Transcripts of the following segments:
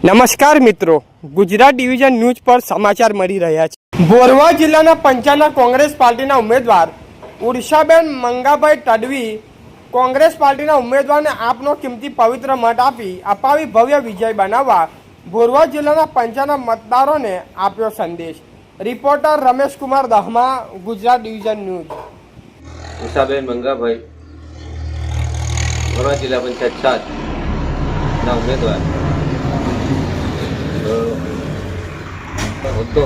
નમસ્કાર મિત્રો, Gujarat division news પર સમાચાર મળી રહ્યા છે। બોરવા જિલ્લાના પંચાના કોંગ્રેસ પાર્ટીના ઉમેદવાર ઉર્ષાબેન મંગાભાઈ તડવી કોંગ્રેસ પાર્ટીના ઉમેદવારને આપનો કિંમતી પવિત્ર મત આપી અપાવી ભવ્ય વિજય બનાવવા બોરવા જિલ્લાના પંચાના મતદારોને આપ્યો સંદેશ। Reporter Rameshkumar Dahma, Gujarat division news. Ushaben Mangabhai Borva જિલ્લા પંચાયત 7 ના ઉમેદવાર હોદ્દો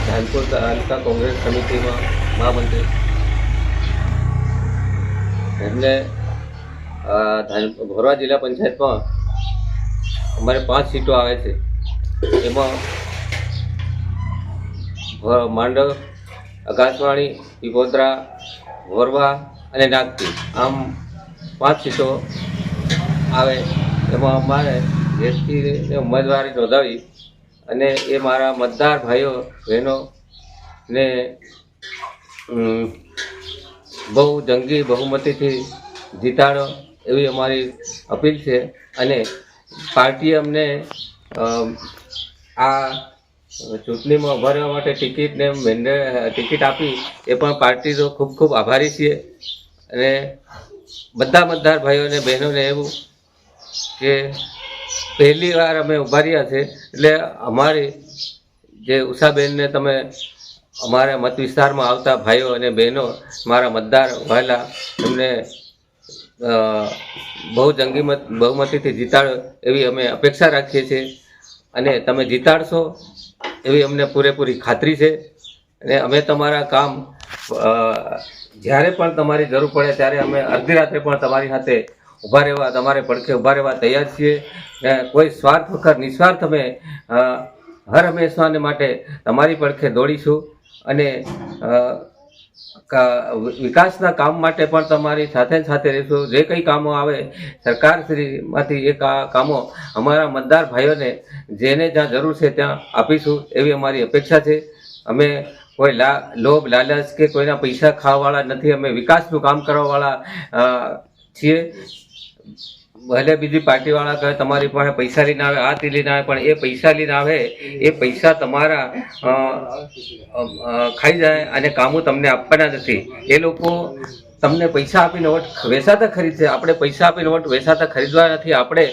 ધાનપુર તાલુકા કોંગ્રેસ સમિતિમાં મહામંત્રી એમને બોરવા જિલ્લા પંચાયતમાં અમારે 5 સીટો આવે છે। એમાં માંડવ, અગાસવાણી, પીપોદરા, બોરવા અને નાગપુર આમ 5 સીટો આવે। એમાં અમારે દેશથી ઉમેદવારી નોંધાવી અને એ મારા મતદાર ભાઈઓ બહેનોને બહુ જંગી બહુમતીથી જીતાડો એવી અમારી અપીલ છે। અને પાર્ટીએ અમને આ ચૂંટણીમાં ઉભા રહેવા માટે ટિકિટ આપી એ પણ પાર્ટીનો ખૂબ ખૂબ આભારી છીએ। અને બધા મતદાર ભાઈઓને બહેનોને એવું કે પહેલી વાર અમે ઉભા રહ્યા છે એટલે અમારી જે ઉષાબેનને તમે અમારા મત વિસ્તારમાં આવતા ભાઈઓ અને બહેનો મારા મતદાર વહેલા એમને બહુ જંગી બહુમતીથી જીતાડો એવી અમે અપેક્ષા રાખીએ છીએ। અને તમે જીતાડશો એવી અમને પૂરેપૂરી ખાતરી છે। અને અમે તમારા કામ જ્યારે પણ તમારી જરૂર પડે ત્યારે અમે અડધી રાત્રે પણ તમારી સાથે ઊભા રહેવા, તમારે પડખે ઊભા રહેવા તૈયાર છીએ। ને કોઈ સ્વાર્થ વગર નિસ્વાર્થ અમે હર હંમેશાને માટે તમારી પડખે દોડીશું। અને વિકાસના કામ માટે પણ તમારી સાથે સાથે રહીશું। જે કંઈ કામો આવે સરકારશ્રીમાંથી એ કામો અમારા મતદાર ભાઈઓને જેને જ્યાં જરૂર છે ત્યાં આપીશું એવી અમારી અપેક્ષા છે। અમે કોઈ લોભ લાલચ કે કોઈના પૈસા ખાવાવાળા નથી। અમે વિકાસનું કામ કરવાવાળા છીએ। ભલે બીજી પાર્ટીવાળા કહે તમારી પાસે પૈસા લઈને આવે, આ લઈને આવે, પણ એ પૈસા લઈને આવે એ પૈસા તમારા ખાઈ જાય અને કામો તમને આપવાના નથી। એ લોકો તમને પૈસા આપીને વોટ વેચાતા ખરીદશે, આપણે પૈસા આપીને વોટ વેચાતા ખરીદવા નથી। આપણે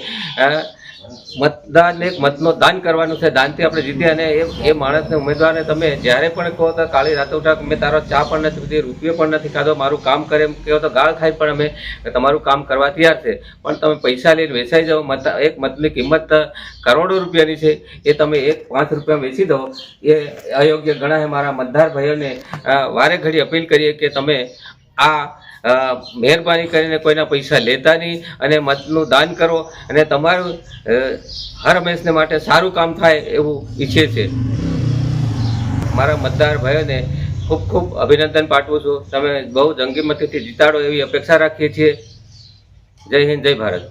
મતદાનને મતનો દાન કરવાનું છે। દાનથી આપણે જીતીએ। અને એ માણસને ઉમેદવારને તમે જ્યારે પણ કહો તો કાળી રાતે ઉઠા મેં તારો ચા પણ નથી પીધી, રૂપિયો પણ નથી ખાધો, મારું કામ કરે એમ કહો તો ગાળ ખાઈ પણ અમે તમારું કામ કરવા તૈયાર છે। પણ તમે પૈસા લઈને વેચાઈ જાઓ, એક મતની કિંમત કરોડો રૂપિયાની છે, એ તમે 5 રૂપિયા વેચી દો એ અયોગ્ય ગણાય। મારા મતદાર ભાઈઓને વારે ઘડી અપીલ કરીએ કે તમે આ મહેરબાની કરીને કોઈના પૈસા લેતા નહીં અને મતનું દાન કરો અને તમારું હર હંમેશને માટે સારું કામ થાય એવું ઈચ્છે છે। મારા મતદાર ભાઈઓને ખૂબ ખૂબ અભિનંદન પાઠવું છું। તમે બહુ જંગી મતીથી જીતાડો એવી અપેક્ષા રાખીએ છીએ। જય હિન્દ, જય ભારત।